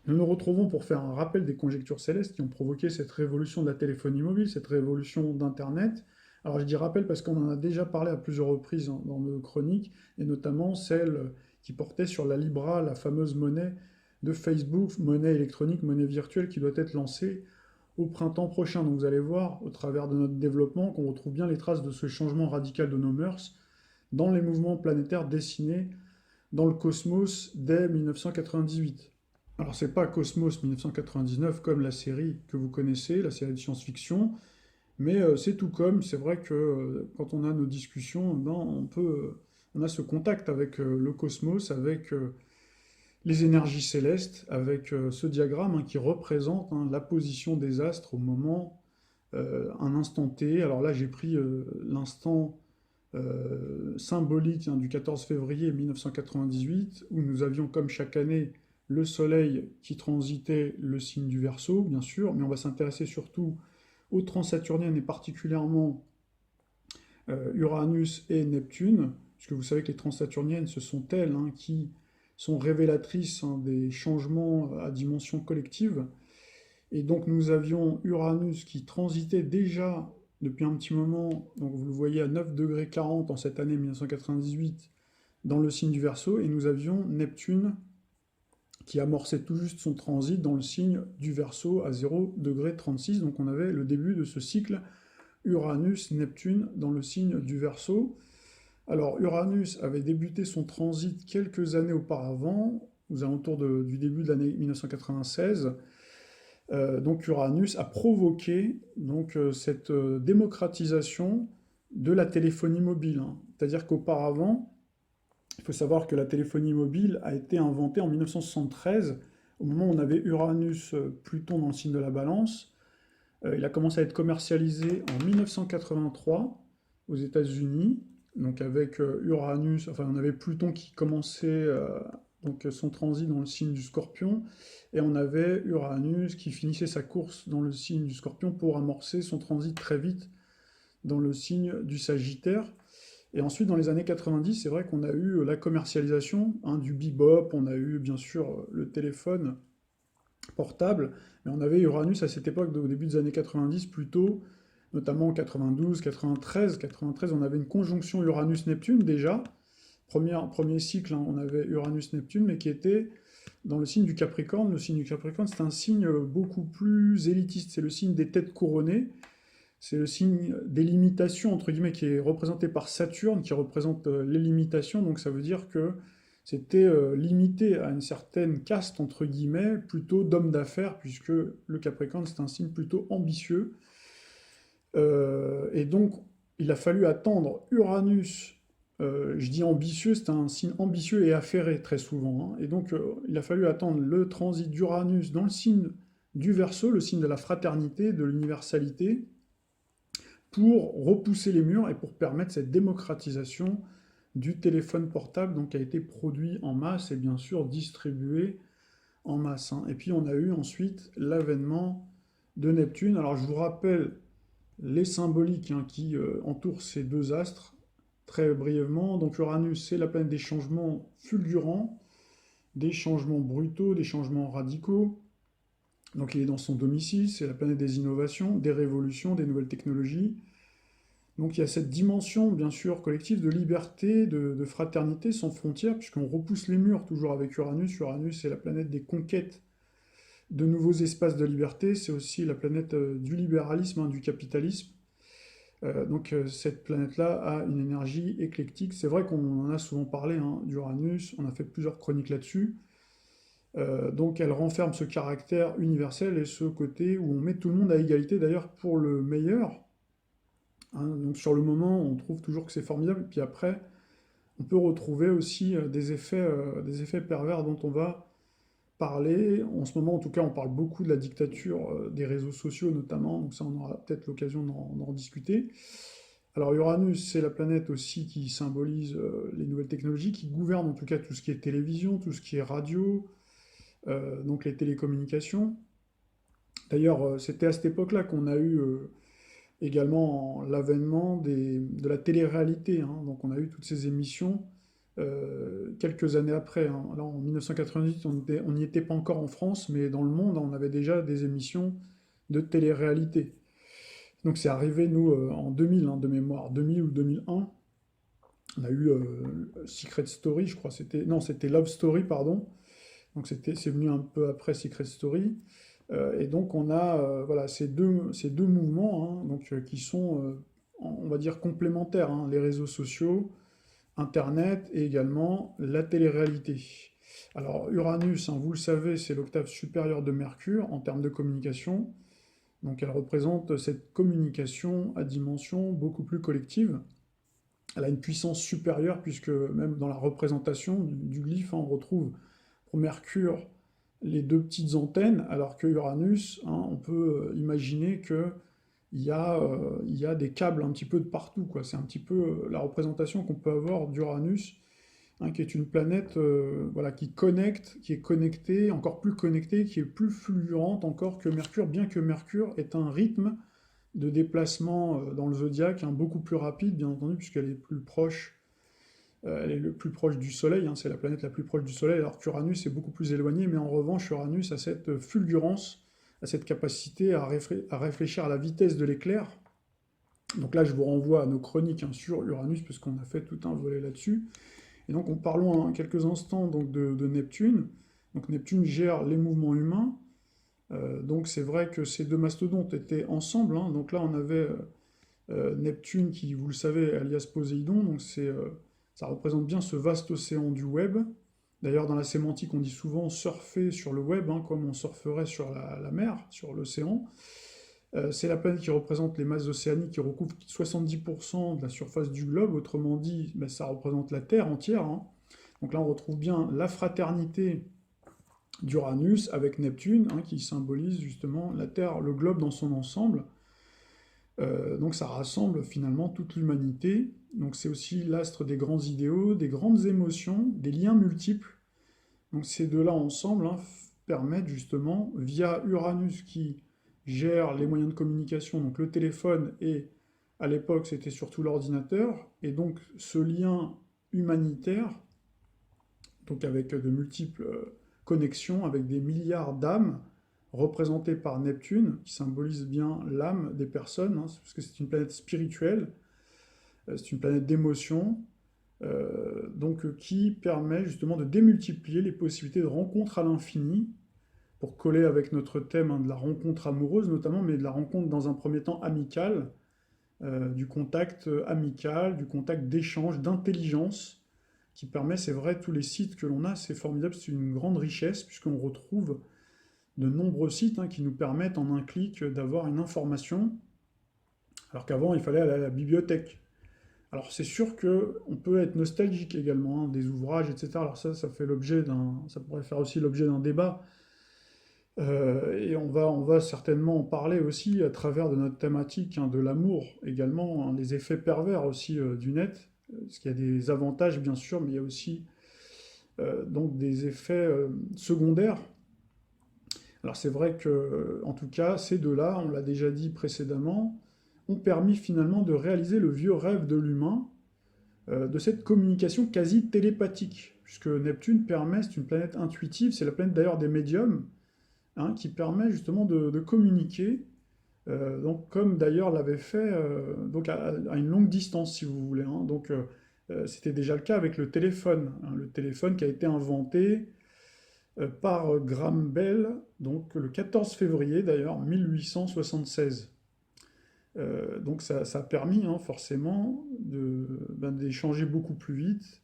Nous nous retrouvons pour faire un rappel des conjectures célestes qui ont provoqué cette révolution de la téléphonie mobile, cette révolution d'Internet. Alors je dis rappel parce qu'on en a déjà parlé à plusieurs reprises dans nos chroniques, et notamment celle qui portait sur la Libra, la fameuse monnaie de Facebook, monnaie électronique, monnaie virtuelle qui doit être lancée au printemps prochain. Donc vous allez voir au travers de notre développement qu'on retrouve bien les traces de ce changement radical de nos mœurs dans les mouvements planétaires dessinés dans le cosmos dès 1998. Alors c'est pas Cosmos 1999 comme la série que vous connaissez, la série de science-fiction, mais c'est tout comme, c'est vrai que quand on a nos discussions, ben, on a ce contact avec le cosmos, avec les énergies célestes, avec ce diagramme qui représente la position des astres au moment, un instant T. Alors là j'ai pris l'instant symbolique du 14 février 1998, où nous avions comme chaque année le Soleil qui transitait le signe du Verseau, bien sûr, mais on va s'intéresser surtout aux transsaturniennes et particulièrement Uranus et Neptune, puisque vous savez que les transsaturniennes, ce sont elles qui sont révélatrices des changements à dimension collective. Et donc nous avions Uranus qui transitait déjà depuis un petit moment, donc vous le voyez à 9 degrés 40 en cette année 1998 dans le signe du Verseau, et nous avions Neptune qui amorçait tout juste son transit dans le signe du Verseau à 0 degré 36. Donc on avait le début de ce cycle Uranus-Neptune dans le signe du Verseau. Alors Uranus avait débuté son transit quelques années auparavant, aux alentours du début de l'année 1996. Donc Uranus a provoqué cette démocratisation de la téléphonie mobile. C'est-à-dire qu'auparavant, il faut savoir que la téléphonie mobile a été inventée en 1973, au moment où on avait Uranus, Pluton dans le signe de la Balance. Il a commencé à être commercialisé en 1983 aux États-Unis, donc avec Uranus, enfin on avait Pluton qui commençait son transit dans le signe du Scorpion, et on avait Uranus qui finissait sa course dans le signe du Scorpion pour amorcer son transit très vite dans le signe du Sagittaire. Et ensuite, dans les années 90, c'est vrai qu'on a eu la commercialisation du bebop, on a eu bien sûr le téléphone portable, mais on avait Uranus à cette époque, au début des années 90, plutôt, notamment en 92, 93. 93, on avait une conjonction Uranus-Neptune déjà. Premier cycle, on avait Uranus-Neptune, mais qui était dans le signe du Capricorne. Le signe du Capricorne, c'est un signe beaucoup plus élitiste, c'est le signe des têtes couronnées. C'est le signe des limitations, entre guillemets, qui est représenté par Saturne, qui représente les limitations. Donc ça veut dire que c'était limité à une certaine caste, entre guillemets, plutôt d'hommes d'affaires, puisque le Capricorne, c'est un signe plutôt ambitieux. Et donc, il a fallu attendre Uranus. Je dis ambitieux, c'est un signe ambitieux et affairé très souvent. Et donc, il a fallu attendre le transit d'Uranus dans le signe du Verseau, le signe de la fraternité, de l'universalité, pour repousser les murs et pour permettre cette démocratisation du téléphone portable, donc qui a été produit en masse et bien sûr distribué en masse. Et puis on a eu ensuite l'avènement de Neptune. Alors je vous rappelle les symboliques qui entourent ces deux astres très brièvement. Donc Uranus, c'est la planète des changements fulgurants, des changements brutaux, des changements radicaux. Donc il est dans son domicile, c'est la planète des innovations, des révolutions, des nouvelles technologies. Donc il y a cette dimension, bien sûr, collective de liberté, de fraternité sans frontières, puisqu'on repousse les murs toujours avec Uranus. Uranus, c'est la planète des conquêtes de nouveaux espaces de liberté. C'est aussi la planète du libéralisme, du capitalisme. Cette planète-là a une énergie éclectique. C'est vrai qu'on en a souvent parlé d'Uranus, on a fait plusieurs chroniques là-dessus. Donc elle renferme ce caractère universel et ce côté où on met tout le monde à égalité, d'ailleurs pour le meilleur. Donc sur le moment, on trouve toujours que c'est formidable, puis après, on peut retrouver aussi des effets pervers dont on va parler. En ce moment, en tout cas, on parle beaucoup de la dictature des réseaux sociaux notamment, donc ça, on aura peut-être l'occasion d'en rediscuter. Alors Uranus, c'est la planète aussi qui symbolise les nouvelles technologies, qui gouverne en tout cas tout ce qui est télévision, tout ce qui est radio, donc les télécommunications. D'ailleurs, c'était à cette époque-là qu'on a eu également l'avènement de la télé-réalité. Donc on a eu toutes ces émissions quelques années après, hein. Là, en 1998, on n'y était pas encore en France, mais dans le monde, on avait déjà des émissions de télé-réalité. Donc c'est arrivé, nous, en 2000, hein, de mémoire, 2000 ou 2001. On a eu Secret Story, je crois, c'était... Non, c'était Love Story, pardon. Donc c'est venu un peu après Secret Story. Et donc on a voilà, ces deux mouvements, hein, donc, qui sont, on va dire, complémentaires, hein, les réseaux sociaux, Internet et également la télé-réalité. Alors Uranus, hein, vous le savez, c'est l'octave supérieure de Mercure en termes de communication. Donc elle représente cette communication à dimension beaucoup plus collective. Elle a une puissance supérieure puisque même dans la représentation du glyphe, hein, on retrouve pour Mercure les deux petites antennes, alors que Uranus, hein, on peut imaginer que il y a des câbles un petit peu de partout, quoi. C'est un petit peu la représentation qu'on peut avoir d'Uranus, hein, qui est une planète voilà, qui connecte, qui est connectée, encore plus connectée, qui est plus fulgurante encore que Mercure, bien que Mercure ait un rythme de déplacement dans le zodiaque, hein, beaucoup plus rapide, bien entendu, puisqu'elle est plus proche, elle est le plus proche du Soleil, hein, c'est la planète la plus proche du Soleil, alors qu'Uranus est beaucoup plus éloigné, mais en revanche, Uranus a cette fulgurance, a cette capacité à réfléchir à la vitesse de l'éclair. Donc là, je vous renvoie à nos chroniques, hein, sur Uranus, puisqu'on a fait tout un volet là-dessus. Et donc, parlons quelques instants donc, de Neptune. Donc Neptune gère les mouvements humains. Donc c'est vrai que ces deux mastodontes étaient ensemble, hein. Donc là, on avait Neptune qui, vous le savez, alias Poséidon. Donc ça représente bien ce vaste océan du web. D'ailleurs, dans la sémantique, on dit souvent surfer sur le web, hein, comme on surferait sur la mer, sur l'océan. C'est la planète qui représente les masses océaniques qui recouvrent 70% de la surface du globe. Autrement dit, ben, ça représente la Terre entière, hein. Donc là, on retrouve bien la fraternité d'Uranus avec Neptune, hein, qui symbolise justement la Terre, le globe dans son ensemble. Donc ça rassemble finalement toute l'humanité. Donc c'est aussi l'astre des grands idéaux, des grandes émotions, des liens multiples. Donc ces deux-là ensemble, hein, permettent justement, via Uranus qui gère les moyens de communication, donc le téléphone et à l'époque c'était surtout l'ordinateur, et donc ce lien humanitaire, donc avec de multiples connexions, avec des milliards d'âmes, représentées par Neptune, qui symbolise bien l'âme des personnes, hein, parce que c'est une planète spirituelle, c'est une planète d'émotion, donc qui permet justement de démultiplier les possibilités de rencontres à l'infini, pour coller avec notre thème, hein, de la rencontre amoureuse notamment, mais de la rencontre dans un premier temps amicale, du contact amical, du contact d'échange, d'intelligence, qui permet, c'est vrai, tous les sites que l'on a, c'est formidable, c'est une grande richesse, puisqu'on retrouve de nombreux sites, hein, qui nous permettent en un clic d'avoir une information, alors qu'avant il fallait aller à la bibliothèque. Alors c'est sûr qu'on peut être nostalgique également, hein, des ouvrages, etc. Alors ça ça pourrait faire aussi l'objet d'un débat, et on va certainement en parler aussi à travers de notre thématique, hein, de l'amour également, hein, les effets pervers aussi du net, parce qu'il y a des avantages bien sûr, mais il y a aussi donc des effets secondaires. Alors c'est vrai que, en tout cas, ces deux-là, on l'a déjà dit précédemment, ont permis finalement de réaliser le vieux rêve de l'humain, de cette communication quasi télépathique, puisque Neptune permet, c'est une planète intuitive, c'est la planète d'ailleurs des médiums, hein, qui permet justement de communiquer, donc comme d'ailleurs l'avait fait donc à une longue distance, si vous voulez, hein. Donc c'était déjà le cas avec le téléphone, hein, le téléphone qui a été inventé par Graham Bell, donc le 14 février d'ailleurs 1876. Donc ça a permis, hein, forcément d'échanger beaucoup plus vite.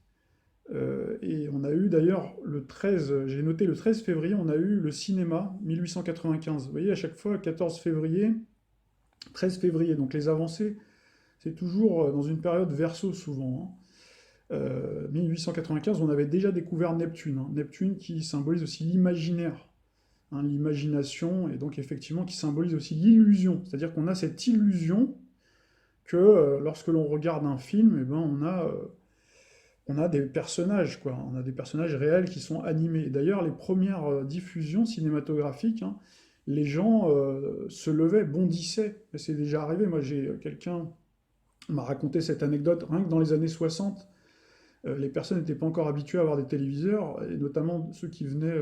Et on a eu d'ailleurs le 13, j'ai noté le 13 février, on a eu le cinéma 1895. Vous voyez, à chaque fois, 14 février, 13 février. Donc les avancées, c'est toujours dans une période verso souvent, hein. 1895, on avait déjà découvert Neptune, hein. Neptune qui symbolise aussi l'imaginaire, hein, l'imagination, et donc effectivement qui symbolise aussi l'illusion. C'est-à-dire qu'on a cette illusion que lorsque l'on regarde un film, eh ben, on a des personnages, quoi. On a des personnages réels qui sont animés. Et d'ailleurs, les premières diffusions cinématographiques, hein, les gens se levaient, bondissaient. Et c'est déjà arrivé. Moi, quelqu'un m'a raconté cette anecdote, rien que dans les années 60, Les personnes n'étaient pas encore habituées à avoir des téléviseurs, et notamment ceux qui venaient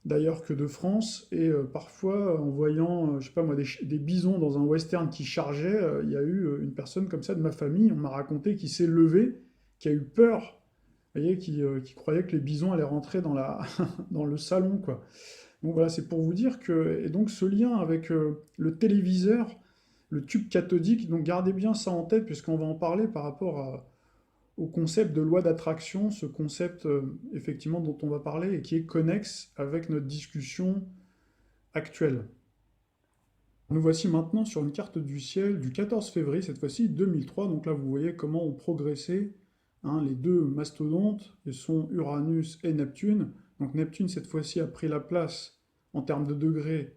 d'ailleurs que de France, et parfois en voyant, je sais pas moi, des bisons dans un western qui chargeaient, il y a eu une personne comme ça de ma famille, on m'a raconté, qui s'est levée, qui a eu peur, vous voyez, qui croyait que les bisons allaient rentrer dans dans le salon, quoi. Donc voilà, c'est pour vous dire que, et donc ce lien avec le téléviseur, le tube cathodique, donc gardez bien ça en tête, puisqu'on va en parler par rapport au concept de loi d'attraction, ce concept effectivement dont on va parler et qui est connexe avec notre discussion actuelle. Nous voici maintenant sur une carte du ciel du 14 février, cette fois-ci 2003. Donc là, vous voyez comment ont progressé, hein, les deux mastodontes, et sont Uranus et Neptune. Donc Neptune, cette fois-ci, a pris la place en termes de degrés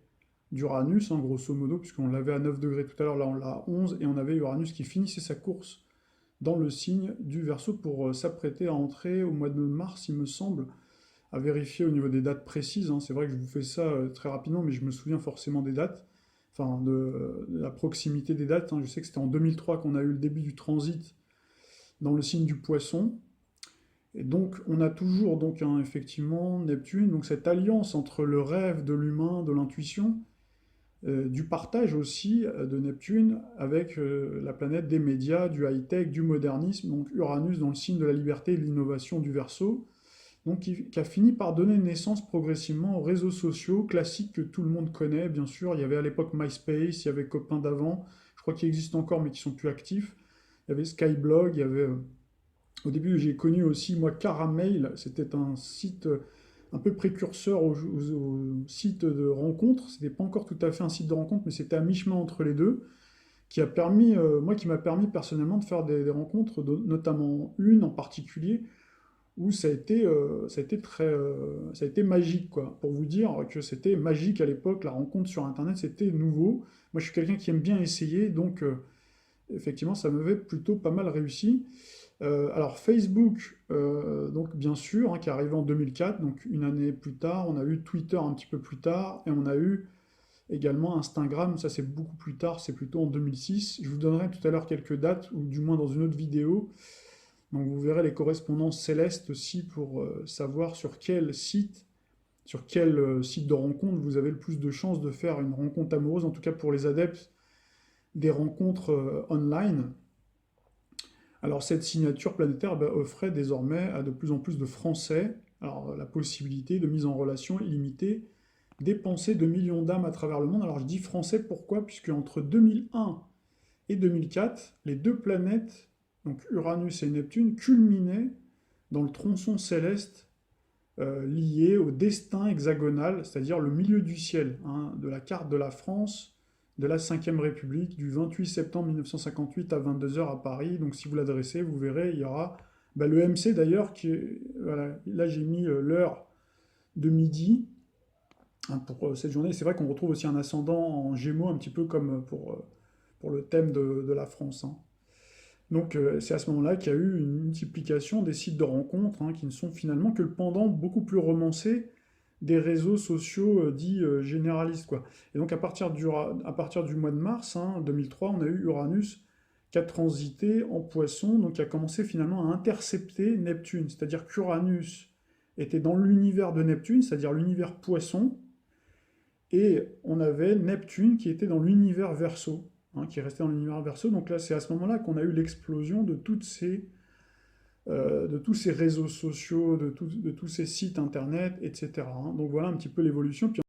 d'Uranus, hein, grosso modo, puisqu'on l'avait à 9 degrés tout à l'heure, là on l'a à 11, et on avait Uranus qui finissait sa course dans le signe du Verseau pour s'apprêter à entrer au mois de mars, il me semble, à vérifier au niveau des dates précises, hein. C'est vrai que je vous fais ça très rapidement, mais je me souviens forcément des dates, enfin de la proximité des dates, hein. Je sais que c'était en 2003 qu'on a eu le début du transit dans le signe du Poisson. Et donc on a toujours donc hein, effectivement Neptune, donc cette alliance entre le rêve de l'humain, de l'intuition, du partage aussi de Neptune avec la planète des médias, du high-tech, du modernisme, donc Uranus dans le signe de la liberté et de l'innovation du Verseau, donc qui a fini par donner naissance progressivement aux réseaux sociaux classiques que tout le monde connaît, bien sûr. Il y avait à l'époque MySpace, il y avait Copain d'avant, je crois qu'ils existent encore mais qui sont plus actifs. Il y avait Skyblog, il y avait... au début, j'ai connu aussi, moi, Caramel, c'était un site un peu précurseur aux sites de rencontres. C'était pas encore tout à fait un site de rencontre, mais c'était à mi-chemin entre les deux, qui a permis, moi, qui m'a permis personnellement de faire des rencontres, notamment une en particulier, où ça a été ça a été magique, quoi. Pour vous dire que c'était magique à l'époque, la rencontre sur Internet, c'était nouveau. Moi, je suis quelqu'un qui aime bien essayer, donc effectivement, ça m'avait plutôt pas mal réussi. Alors Facebook, donc bien sûr, hein, qui est arrivé en 2004, donc une année plus tard, on a eu Twitter un petit peu plus tard, et on a eu également Instagram, ça c'est beaucoup plus tard, c'est plutôt en 2006. Je vous donnerai tout à l'heure quelques dates, ou du moins dans une autre vidéo, donc vous verrez les correspondances célestes aussi pour savoir sur quel site de rencontre vous avez le plus de chances de faire une rencontre amoureuse, en tout cas pour les adeptes des rencontres online. Alors cette signature planétaire offrait désormais à de plus en plus de Français alors, la possibilité de mise en relation illimitée des pensées de millions d'âmes à travers le monde. Alors je dis français pourquoi? Puisque entre 2001 et 2004, les deux planètes, donc Uranus et Neptune, culminaient dans le tronçon céleste lié au destin hexagonal, c'est-à-dire le milieu du ciel, hein, de la carte de la France de la Ve République du 28 septembre 1958 à 22 heures à Paris. Donc si vous l'adressez, vous verrez, il y aura le MC d'ailleurs, voilà, là j'ai mis l'heure de midi hein, pour cette journée. C'est vrai qu'on retrouve aussi un ascendant en Gémeaux, un petit peu comme pour le thème de la France, hein. Donc c'est à ce moment-là qu'il y a eu une multiplication des sites de rencontres hein, qui ne sont finalement que le pendant beaucoup plus romancé des réseaux sociaux dits généralistes, quoi. Et donc à partir du mois de mars hein, 2003, on a eu Uranus qui a transité en Poisson, donc qui a commencé finalement à intercepter Neptune. C'est-à-dire qu'Uranus était dans l'univers de Neptune, c'est-à-dire l'univers Poisson, et on avait Neptune qui était dans l'univers Verseau, hein, qui restait dans l'univers Verseau. Donc là, c'est à ce moment-là qu'on a eu l'explosion de tous ces réseaux sociaux, de tous ces sites internet, etc., hein. Donc voilà un petit peu l'évolution. Puis